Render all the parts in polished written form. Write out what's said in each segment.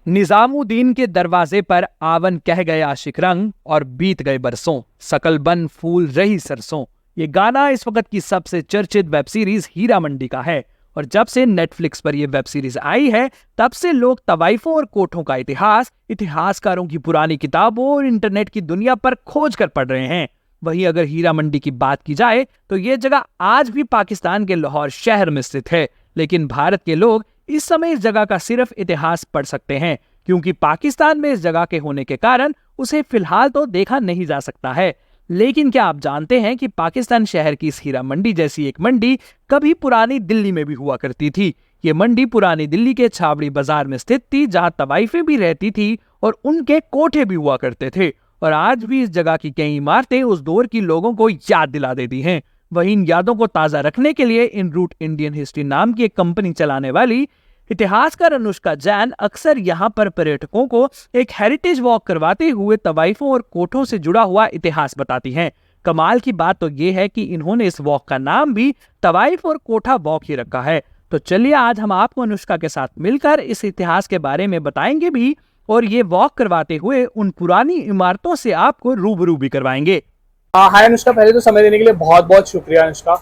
निजामुद्दीन के दरवाजे पर आवन कह गए आशिक रंग और बीत गए बरसों, सकल बन फूल रही सरसों। ये गाना इस वक्त की सबसे चर्चित वेब सीरीज हीरा मंडी का है और जब से नेटफ्लिक्स पर यह वेब सीरीज आई है तब से लोग तवाइफों और कोठों का इतिहास, इतिहासकारों की पुरानी किताबों और इंटरनेट की दुनिया पर खोज कर पढ़ रहे हैं। वहीं अगर हीरा मंडी की बात की जाए तो ये जगह आज भी पाकिस्तान के लाहौर शहर में स्थित है, लेकिन भारत के लोग इस समय इस जगह का सिर्फ इतिहास पढ़ सकते हैं क्योंकि पाकिस्तान में इस जगह के होने के कारण उसे फिलहाल तो देखा नहीं जा सकता है। लेकिन क्या आप जानते हैं कि पाकिस्तान शहर की इस हीरा मंडी जैसी एक मंडी कभी पुरानी दिल्ली में भी हुआ करती थी। ये मंडी पुरानी दिल्ली के छावड़ी बाजार में स्थित थी जहां तवाइफें भी रहती थी और उनके कोठे भी हुआ करते थे और आज भी इस जगह की कई इमारतें उस दौर की लोगों को याद दिला देती हैं। वहीं इन यादों को ताजा रखने के लिए इन रूट इंडियन हिस्ट्री नाम की एक कंपनी चलाने वाली इतिहासकार अनुष्का जैन अक्सर यहाँ पर पर्यटकों को एक हेरिटेज वॉक करवाते हुए तवाइफों और कोठों से जुड़ा हुआ इतिहास बताती हैं। कमाल की बात तो ये है कि इन्होंने इस वॉक का नाम भी तवाइफ और कोठा वॉक ही रखा है। तो चलिए आज हम आपको अनुष्का के साथ मिलकर इस इतिहास के बारे में बताएंगे भी और ये वॉक करवाते हुए उन पुरानी इमारतों से आपको रूबरू भी करवाएंगे। हाय अनुष्का, पहले तो समय देने के लिए बहुत बहुत शुक्रिया अनुष्का।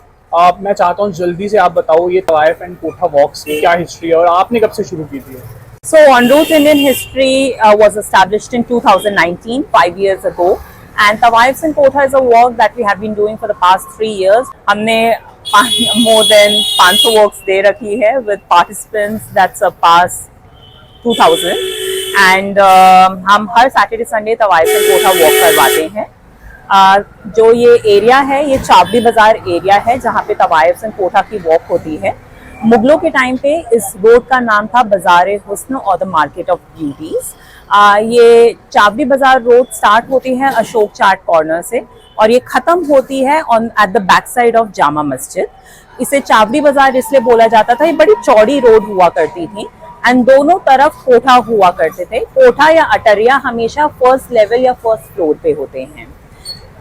मैं चाहता हूँ जल्दी से आप बताओ ये तवाइफ एंड कोठा वॉक्स की क्या हिस्ट्री है और आपने कब से शुरू की थी? So On Route Indian History was established in 2019, 5 years ago, and Tawaifs and Kotha is a walk that we have been doing for the past 3 years. हमने more than 500 walks दे रखी है with participants that surpass 2000, and हम हर Saturday Sunday तवाइफ and कोठा walk करवाते हैं। जो ये area है ये चावड़ी बाजार एरिया है जहाँ पे तवाइफ एंड कोठा की वॉक होती है। मुगलों के टाइम पे इस रोड का नाम था बाजार हुस्न और द मार्केट ऑफ ब्यूटीज। ये चावड़ी बाजार रोड स्टार्ट होती है अशोक चाट कॉर्नर से और ये खत्म होती है on at the back side of Jama Masjid. इसे चावड़ी बाजार इसलिए बोला जाता था, ये बड़ी चौड़ी रोड हुआ करती थी एंड दोनों तरफ कोठा हुआ करते थे। कोठा या अटरिया हमेशा फर्स्ट लेवल या फर्स्ट फ्लोर पे होते हैं।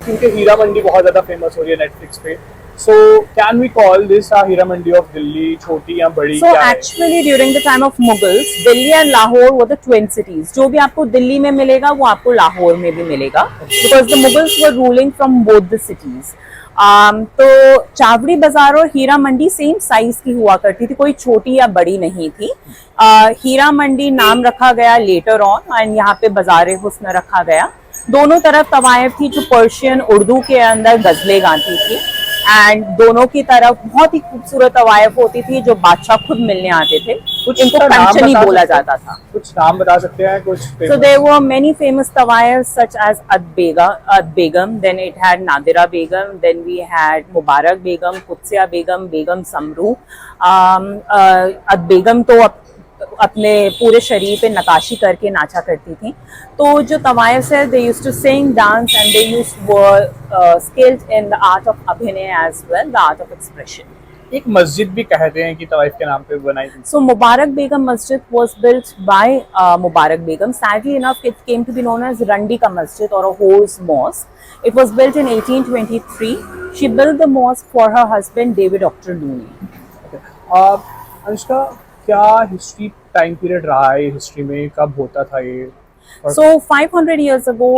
क्योंकि हीरा मंडी बहुत ज्यादा फेमस हो रही है नेटफ्लिक्स पे, so can we call this a Heera Mandi of Delhi, छोटी या बड़ी? So actually during the time of Mughals, Delhi and Lahore were the twin cities. जो भी आपको दिल्ली में मिलेगा वो आपको लाहौर में भी मिलेगा because the Mughals were ruling from both the cities. तो चावड़ी बाजार और हीरा मंडी सेम साइज की हुआ करती थी, कोई छोटी या बड़ी नहीं थी। हीरा मंडी नाम रखा गया लेटर ऑन एंड यहाँ पे बाजार हुस्न रखा गया। दोनों तरफ तवाइफ थी जो पर्शियन उर्दू के अंदर गजलें गाती थी एंड दोनों की तरफ बहुत ही खूबसूरत तवाइफ होती थी जो बादशाह खुद मिलने आते थे। कुछ इनको कंचनी बोला जाता था। कुछ नाम बता सकते हैं कुछ? So there were many famous tawayifs such as Ad Begum, then it had Nadira Begum, then we had Mubarak Begum, Qudsiya Begum, Begum Samru। Ad Begum तो अपने पूरे शरीर पे नकाशी करके नाचा करती थी। तो जो तवाइफ है they used to sing, dance and they were skilled in the art of abhinay as well, the art of expression। एक मस्जिद भी कहते हैं कि तवाइफ के नाम पे बनाई थी। So Mubarak Begum Masjid was built by Mubarak Begum. Sadly enough, it came to be known as Randi Ka Masjid or a horse mosque. It was built in 1823. She built the mosque for her husband David Octorluni। Anushka, क्या history time period रहा है history में, कब होता था ये? So 500 years ago,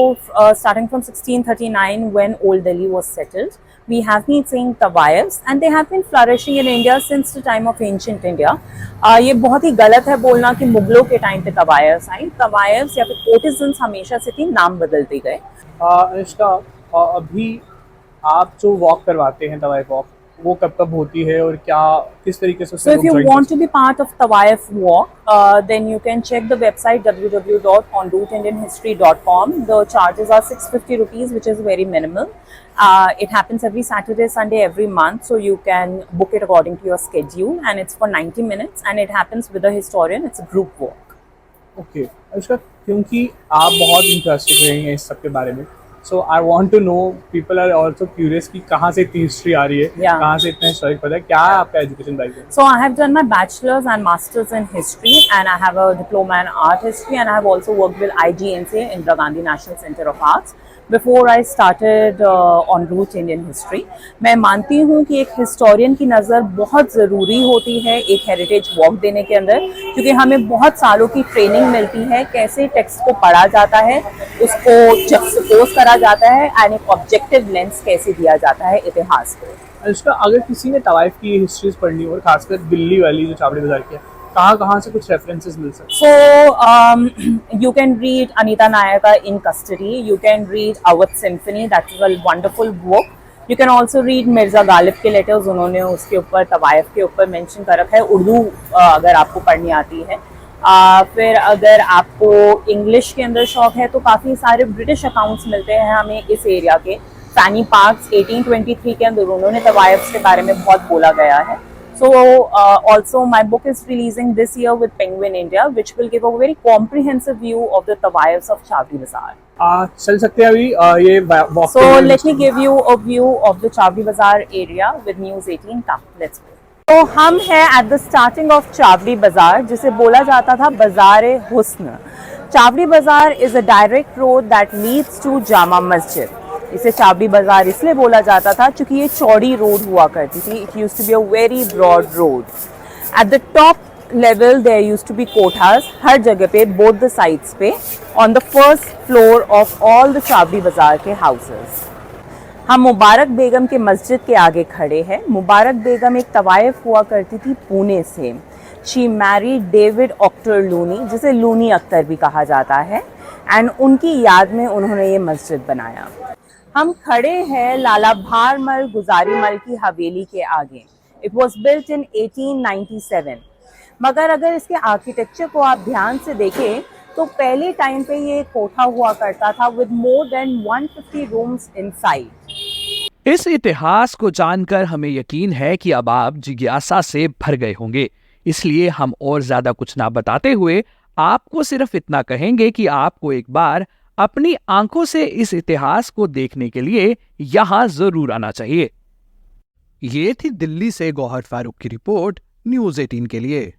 starting from 1639 when Old Delhi was settled, we have been seeing tawayifs and they have been flourishing in India since the time of ancient India। ये बहुत ही गलत है बोलना कि मुगलों के टाइम पे तवायफ्स आई। तवायफ्स या फिर कोर्टिजन्स हमेशा से थी, नाम बदलते गए। अनुष्का, अभी आप जो वॉक करवाते हैं तवाइफ वॉक, वो कब कब होती है और क्या किस तरीके से? So if you want to be part of Tawaif walk, then you can check the website www.onrouteindianhistory.com। The charges are 650 rupees, which is very minimal। It happens every Saturday, Sunday, every month, so you can book it according to your schedule and it's for 90 minutes and it happens with a historian। It's a group walk। Okay, Anushka, क्योंकि आप बहुत interested रही हैं इस सब के बारे में, So I want to know, people are also curious कि कहाँ से इतनी हिस्ट्री आ रही है, Yeah. कहाँ से इतना हिस्टोरिक पता है, क्या है आपका education background? So I have done my bachelor's and master's in history, and I have a diploma in art history, and I have also worked with IGNC, Indira Gandhi National Center of Arts, before I started on route Indian history. मैं मानती हूँ कि एक historian की नज़र बहुत ज़रूरी होती है एक हेरिटेज वॉक देने के अंदर, क्योंकि हमें बहुत सालों की ट्रेनिंग मिलती है कैसे टेक्स्ट को पढ़ा जाता है, उसको जस्टिफोज करा जाता है, एंड एक ऑब्जेक्टिव लेंस कैसे दिया जाता है इतिहास को। अनुष्का, अगर किसी ने तवाइफ की हिस्ट्रीज पढ़नी हो, और खासकर दिल्ली वाली जो चावड़ी बाजार की है, कहाँ से कुछ रेफरेंसेस मिल सकते हैं? So you can read Anita Nayaka in Custody. You can read Awadh Symphony. That's a wonderful book. You can also read Mirza Ghalib के लेटर्स, उन्होंने उसके ऊपर तवाइफ के ऊपर मेंशन कर रखा है, उर्दू अगर आपको पढ़नी आती है। फिर अगर आपको इंग्लिश के अंदर शौक है तो काफ़ी सारे ब्रिटिश अकाउंट्स मिलते हैं हमें इस एरिया के। फैनी पार्क्स 1823 के अंदर उन्होंने तवाइफ के बारे में बहुत बोला गया है। So also my book is releasing this year with Penguin India, which will give a very comprehensive view of the Tawaiffs of Chavdi Bazaar. चल सकते हैं अभी ये walk So पे? let me give you a view of the Chavdi Bazaar area with News 18. Let's go. तो हम हैं at the starting of Chavdi Bazaar, जिसे बोला जाता था बाज़ार हुस्न। Chavdi Bazaar is a direct road that leads to Jama Masjid. इसे चावड़ी बाजार इसलिए बोला जाता था क्योंकि ये चौड़ी रोड हुआ करती थी। It used to be a very broad road. At the top level there used to be कोठास, हर जगह पे बोथ द साइड्स पे, on the first floor of all the Chawri Bazar के हाउसेस। हम मुबारक बेगम के मस्जिद के आगे खड़े हैं। मुबारक बेगम एक तवाइफ हुआ करती थी पुणे से। शी मैरिड डेविड ऑक्टर लूनी, जिसे लूनी अख्तर भी कहा जाता है, एंड उनकी याद में उन्होंने ये मस्जिद बनाया। हम खड़े हैं लाला भारमल गुजारीमल की हवेली के आगे। It was built in 1897। मगर अगर इसके आर्किटेक्चर को आप ध्यान से देखें तो पहले टाइम पे ये कोठा हुआ करता था with more than 150 rooms inside. इस इतिहास को जानकर हमें यकीन है कि अब आप जिज्ञासा से भर गए होंगे, इसलिए हम और ज्यादा कुछ ना बताते हुए आपको सिर्फ इतना कहेंगे कि आपको एक बार अपनी आंखों से इस इतिहास को देखने के लिए यहां जरूर आना चाहिए। ये थी दिल्ली से गौहर फारूक की रिपोर्ट न्यूज़ 18 के लिए।